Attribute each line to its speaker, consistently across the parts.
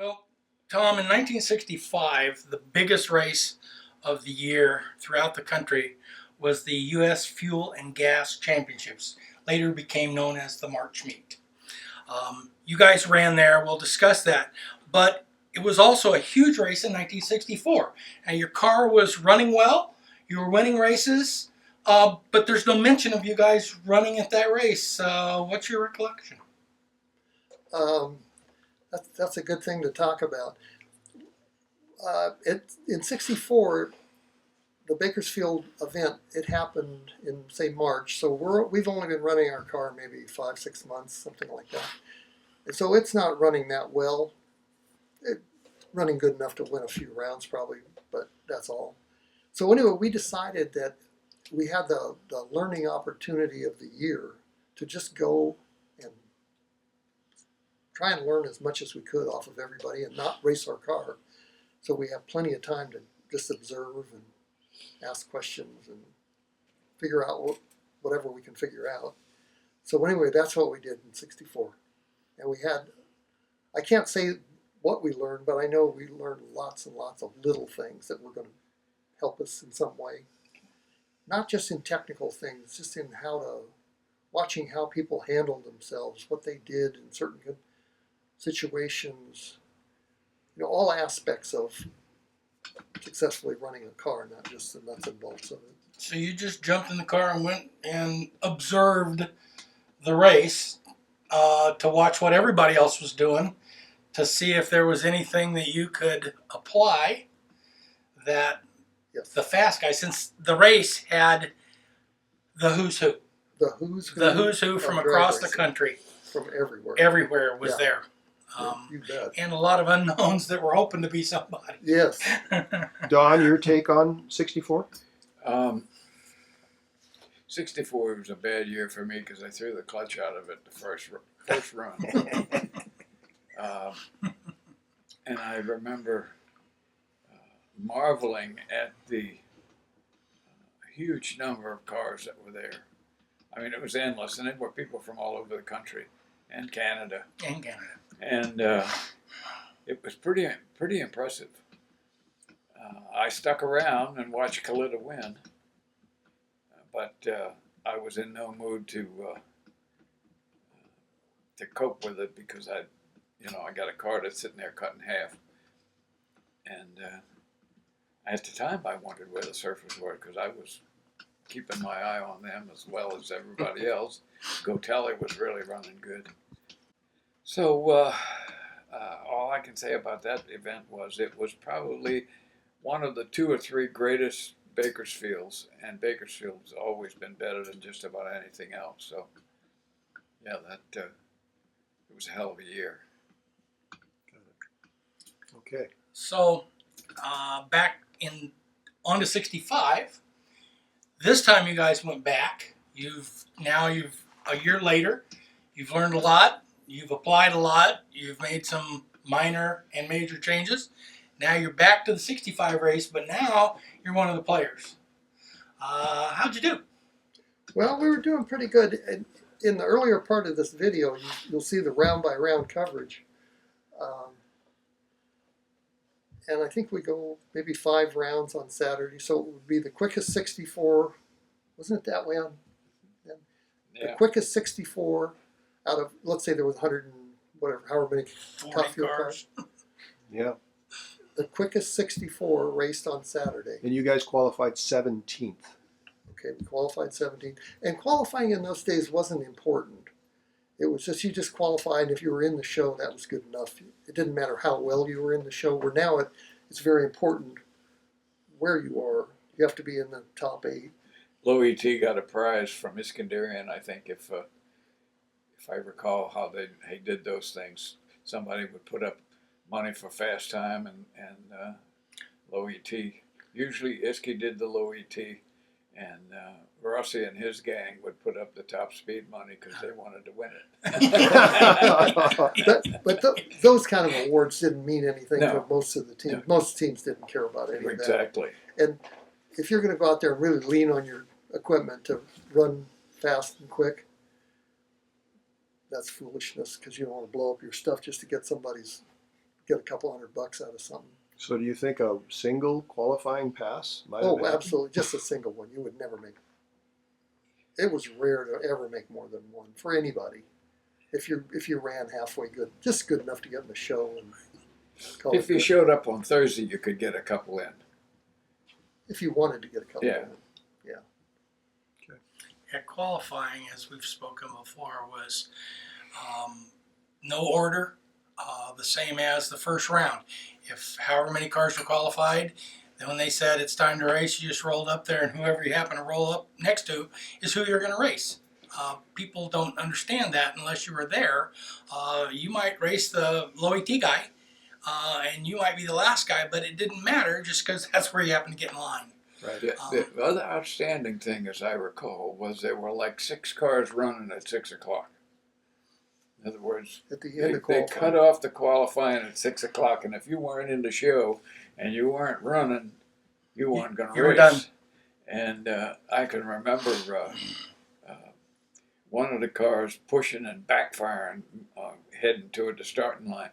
Speaker 1: Well, Tom, in 1965, the biggest race of the year throughout the country was the U.S. Fuel and Gas Championships, later became known as the March Meet. You guys ran there, we'll discuss that. But it was also a huge race in 1964. And your car was running well, you were winning races, but there's no mention of you guys running at that race. What's your recollection?
Speaker 2: Um, that's a good thing to talk about. In '64, the Bakersfield event, it happened in, say, March. So we've only been running our car maybe 5, 6 months, something like that. And so it's not running that well. It, running good enough to win a few rounds probably, but that's all. So anyway, we decided that we had the learning opportunity of the year to just go and try and learn as much as we could off of everybody and not race our car. So we have plenty of time to just observe and ask questions and figure out whatever we can figure out. So anyway, that's what we did in '64. And we had, I can't say what we learned, but I know we learned lots and lots of little things that were going to help us in some way. Not just in technical things, just in watching how people handled themselves, what they did in certain situations, all aspects of successfully running a car, not just the nuts and bolts of it.
Speaker 1: So you just jumped in the car and went and observed the race to watch what everybody else was doing, to see if there was anything that you could apply that
Speaker 2: Yes.
Speaker 1: the fast guy, since the race had the who's who.
Speaker 2: The who's who
Speaker 1: From
Speaker 2: of
Speaker 1: across
Speaker 2: drag
Speaker 1: the country.
Speaker 2: From everywhere.
Speaker 1: Everywhere was
Speaker 2: Yeah.
Speaker 1: there.
Speaker 2: You bet.
Speaker 1: And a lot of unknowns that were hoping to be somebody.
Speaker 2: Yes.
Speaker 3: Don, your take on 64?
Speaker 4: 64 was a bad year for me because I threw the clutch out of it the first run. And I remember marveling at the huge number of cars that were there. I mean, it was endless, and there were people from all over the country and Canada.
Speaker 1: In Canada.
Speaker 4: And it was pretty impressive. I stuck around and watched Kalitta win, but I was in no mood to cope with it because I got a car that's sitting there cut in half, and at the time I wondered where the surfers were because I was keeping my eye on them as well as everybody else. Gotelli was really running good. So all I can say about that event was it was probably one of the 2 or 3 greatest Bakersfields, and Bakersfield's always been better than just about anything else. So yeah, it was a hell of a year.
Speaker 3: Okay.
Speaker 1: So back on to 65. This time you guys went back. You've a year later, you've learned a lot. You've applied a lot. You've made some minor and major changes. Now you're back to the 65 race, but now you're one of the players. How'd you do?
Speaker 2: Well, we were doing pretty good. In the earlier part of this video, you'll see the round by round coverage. And I think we go maybe 5 rounds on Saturday. So it would be the quickest 64. Wasn't it that way on?
Speaker 4: Yeah.
Speaker 2: The quickest 64 out of, let's say there was 100 and whatever, however many
Speaker 1: 40
Speaker 2: top fuel cars.
Speaker 3: Yeah.
Speaker 2: The quickest 64 raced on Saturday.
Speaker 3: And you guys qualified 17th.
Speaker 2: Okay, we qualified 17th. And qualifying in those days wasn't important. It was just, you just qualified, and if you were in the show, that was good enough. It didn't matter how well you were in the show. Where now it's very important where you are. You have to be in the top 8.
Speaker 4: Low ET got a prize from Iskandarian, I think, if I recall how they did those things. Somebody would put up money for fast time and low ET. Usually Iski did the low ET, and Rossi and his gang would put up the top speed money because they wanted to win it.
Speaker 2: Those kind of awards didn't mean anything
Speaker 4: No.
Speaker 2: for most of the teams.
Speaker 4: No.
Speaker 2: Most teams didn't care about any of that.
Speaker 4: Exactly.
Speaker 2: And if you're going to go out there and really lean on your equipment to run fast and quick, that's foolishness because you don't want to blow up your stuff just to get a couple $100 out of something.
Speaker 3: So do you think a single qualifying pass might have
Speaker 2: Oh,
Speaker 3: been?
Speaker 2: absolutely. Just a single one. You would never make. It was rare to ever make more than one for anybody. If you ran halfway good, just good enough to get in the show and call
Speaker 4: If
Speaker 2: it
Speaker 4: you
Speaker 2: good.
Speaker 4: showed up on Thursday, you could get a couple in.
Speaker 2: If you wanted to get a couple
Speaker 4: Yeah.
Speaker 2: in.
Speaker 1: Yeah, qualifying, as we've spoken before, was no order, the same as the first round. If however many cars were qualified, then when they said it's time to race, you just rolled up there, and whoever you happen to roll up next to is who you're going to race. People don't understand that unless you were there. You might race the low ET guy, and you might be the last guy, but it didn't matter just because that's where you happen to get in line.
Speaker 3: Right.
Speaker 4: The other outstanding thing, as I recall, was there were like 6 cars running at 6 o'clock. In other words,
Speaker 2: At the
Speaker 4: they,
Speaker 2: end of
Speaker 4: they
Speaker 2: qualifying.
Speaker 4: cut off the qualifying at 6 o'clock, and if you weren't in the show and you weren't running, you weren't going to
Speaker 1: you were
Speaker 4: race.
Speaker 1: done.
Speaker 4: And I can remember one of the cars pushing and backfiring, heading toward the starting line.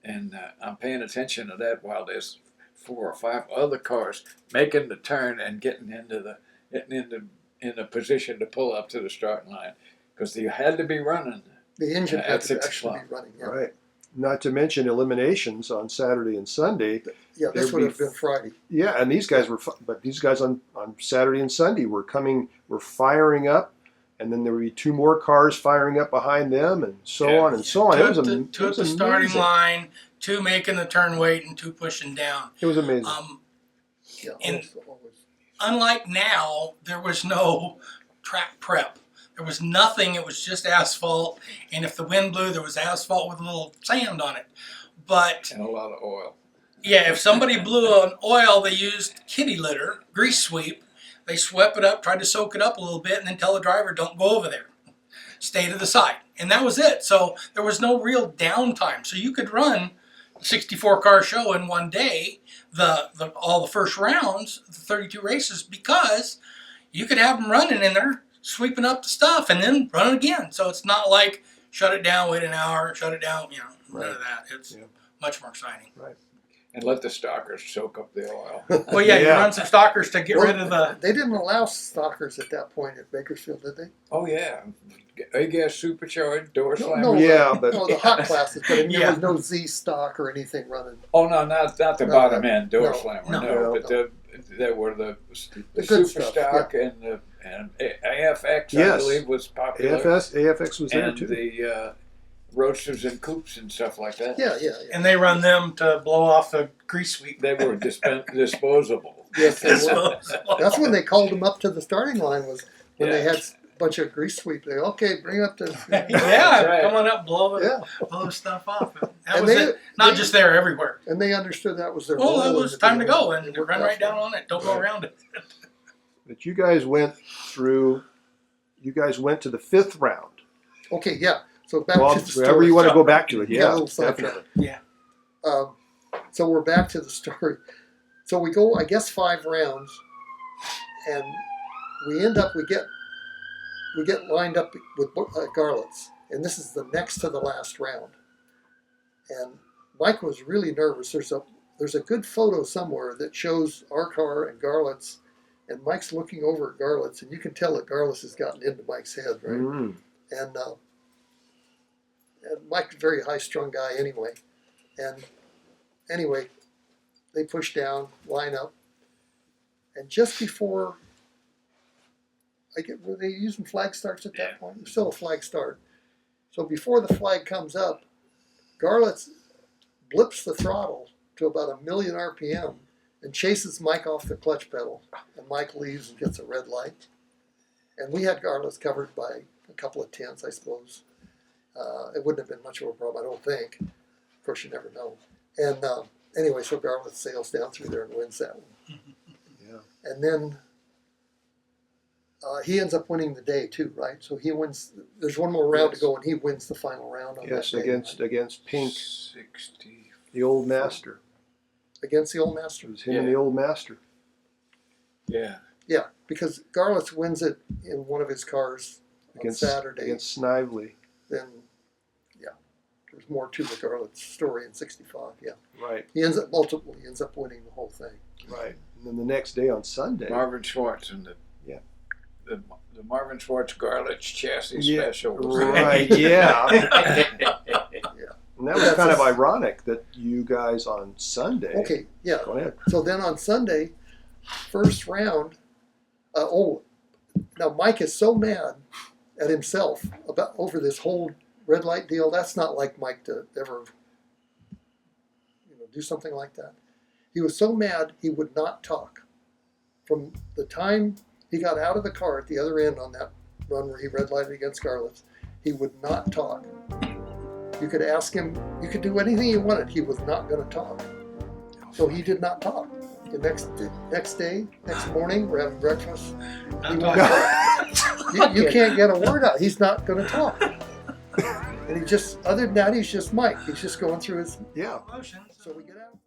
Speaker 4: And I'm paying attention to that while there's 4 or 5 other cars making the turn and getting in a position to pull up to the starting line, because you had to be running.
Speaker 2: The engine
Speaker 4: At
Speaker 2: had to
Speaker 4: 6
Speaker 2: actually
Speaker 4: o'clock.
Speaker 2: be running. Yeah,
Speaker 3: Right. Not to mention eliminations on Saturday and Sunday.
Speaker 2: yeah. This
Speaker 3: There'd
Speaker 2: would
Speaker 3: be
Speaker 2: have been Friday.
Speaker 3: Yeah, and these guys but these guys on Saturday and Sunday were firing up, and then there would be 2 more cars firing up behind them, and so
Speaker 4: Yeah.
Speaker 3: on and so on.
Speaker 1: Two
Speaker 3: It was,
Speaker 1: at the,
Speaker 3: am-
Speaker 1: two
Speaker 3: it
Speaker 1: at
Speaker 3: was
Speaker 1: the starting
Speaker 3: amazing.
Speaker 1: line, 2 making the turn weight, and 2 pushing down.
Speaker 3: It was amazing.
Speaker 2: Yeah,
Speaker 1: And-
Speaker 2: always.
Speaker 1: Unlike now, there was no track prep. There was nothing. It was just asphalt, and if the wind blew, there was asphalt with a little sand on it. But
Speaker 4: And a lot of oil.
Speaker 1: yeah, if somebody blew an oil, they used kitty litter, grease sweep. They swept it up, tried to soak it up a little bit, and then tell the driver, don't go over there. Stay to the side. And that was it. So there was no real downtime. So you could run a 64 car show in one day, all the first rounds, the 32 races, because you could have them running in there, sweeping up the stuff, and then run it again. So it's not like shut it down, wait an hour, shut it down, none of that. It's
Speaker 3: Yeah.
Speaker 1: much more exciting.
Speaker 4: And let the stalkers soak up the oil.
Speaker 1: Well, yeah, you
Speaker 3: Yeah.
Speaker 1: run some stalkers to get
Speaker 2: Well,
Speaker 1: rid of the.
Speaker 2: They didn't allow stalkers at that point at Bakersfield, did they?
Speaker 4: Oh yeah, A-gas supercharged door
Speaker 2: No,
Speaker 4: slammer.
Speaker 2: no.
Speaker 3: Yeah, but
Speaker 2: No, the hot classes, but I mean,
Speaker 1: Yeah.
Speaker 2: there was no Z stock or anything running.
Speaker 4: Oh no, not the
Speaker 2: No,
Speaker 4: bottom end door
Speaker 2: no,
Speaker 4: slammer.
Speaker 1: no,
Speaker 4: No,
Speaker 3: no.
Speaker 4: but there were the
Speaker 2: good
Speaker 4: super
Speaker 2: stuff,
Speaker 4: stock and AFX. I
Speaker 3: Yes.
Speaker 4: believe was popular.
Speaker 3: AFX was there
Speaker 4: and
Speaker 3: too.
Speaker 4: the roadsters and coupes and stuff like that.
Speaker 2: Yeah.
Speaker 1: And they run them to blow off the grease sweep.
Speaker 4: They were disposable.
Speaker 2: Yes, they were.
Speaker 1: So-
Speaker 2: That's when they called them up to the starting line, was when they
Speaker 4: Yeah.
Speaker 2: had a bunch of grease sweep. They okay, bring up to
Speaker 1: yeah,
Speaker 4: right.
Speaker 1: come on up, blow
Speaker 2: yeah,
Speaker 1: the stuff off. That
Speaker 2: And
Speaker 1: was
Speaker 2: they-
Speaker 1: it. Not
Speaker 2: they-
Speaker 1: just there, everywhere.
Speaker 2: and they understood that was their
Speaker 1: Well,
Speaker 2: role.
Speaker 1: it
Speaker 2: in
Speaker 1: was
Speaker 2: the
Speaker 1: time to
Speaker 2: deal.
Speaker 1: go and
Speaker 2: It worked
Speaker 1: run
Speaker 2: out
Speaker 1: right
Speaker 2: for
Speaker 1: down
Speaker 2: them.
Speaker 1: on it. Don't go
Speaker 3: Right.
Speaker 1: around it.
Speaker 3: But you guys went to the 5th round.
Speaker 2: Okay, yeah. So back
Speaker 3: Well,
Speaker 2: to the
Speaker 3: wherever
Speaker 2: story.
Speaker 3: you want to go back to it.
Speaker 2: Yeah, a
Speaker 3: Yeah,
Speaker 2: little sidetrack.
Speaker 3: definitely.
Speaker 2: So we're back to the story. So we go, I guess, 5 rounds, and we get lined up with Garlits, and this is the next to the last round. And Mike was really nervous. There's a good photo somewhere that shows our car and Garlits, and Mike's looking over at Garlits, and you can tell that Garlits has gotten into Mike's head, right?
Speaker 3: Mm.
Speaker 2: And Mike's a very high-strung guy anyway. And anyway, they push down, line up, and just before were they using flag starts at that point? It's still a flag start. So before the flag comes up, Garlits blips the throttle to about 1,000,000 RPM and chases Mike off the clutch pedal. And Mike leaves and gets a red light. And we had Garlits covered by a couple of tenths, I suppose. It wouldn't have been much of a problem, I don't think. Of course, you never know. And anyway, so Garlits sails down through there and wins that one.
Speaker 3: Yeah.
Speaker 2: And then he ends up winning the day too, right? So he wins. There's one more round to go, and he wins the final round on
Speaker 3: Yes,
Speaker 2: that day.
Speaker 3: against Pink,
Speaker 4: 60.
Speaker 3: the old master.
Speaker 2: Against the old
Speaker 3: It
Speaker 2: master.
Speaker 3: was him and the old master.
Speaker 4: Yeah.
Speaker 2: Yeah, because Garlits wins it in one of his cars on Saturday.
Speaker 3: against Snively.
Speaker 2: Then, yeah, there's more to the Garlits story in '65. Yeah,
Speaker 3: Right,
Speaker 2: he ends up winning the whole thing.
Speaker 3: right. And then the next day on Sunday.
Speaker 4: Marvin Schwartz and
Speaker 3: Yeah.
Speaker 4: the Marvin Schwartz Garlits chassis
Speaker 3: Yeah,
Speaker 4: special. was-
Speaker 3: Right, yeah.
Speaker 2: Yeah.
Speaker 3: And that was kind of ironic that you guys on Sunday.
Speaker 2: Okay, yeah.
Speaker 3: Go ahead.
Speaker 2: So then on Sunday, first round. Now Mike is so mad at himself over this whole red light deal. That's not like Mike to ever, do something like that. He was so mad he would not talk. From the time he got out of the car at the other end on that run where he red lighted against Garlits, he would not talk. You could ask him, you could do anything you wanted. He was not going to talk. So he did not talk. the next day, next morning, we're having breakfast.
Speaker 1: I'm
Speaker 2: He
Speaker 1: talking-
Speaker 2: You can't get a word out. He's not going to talk. And he just, other than that, he's just Mike. He's just going through his.
Speaker 3: Yeah.
Speaker 1: Emotions.
Speaker 2: So we get out.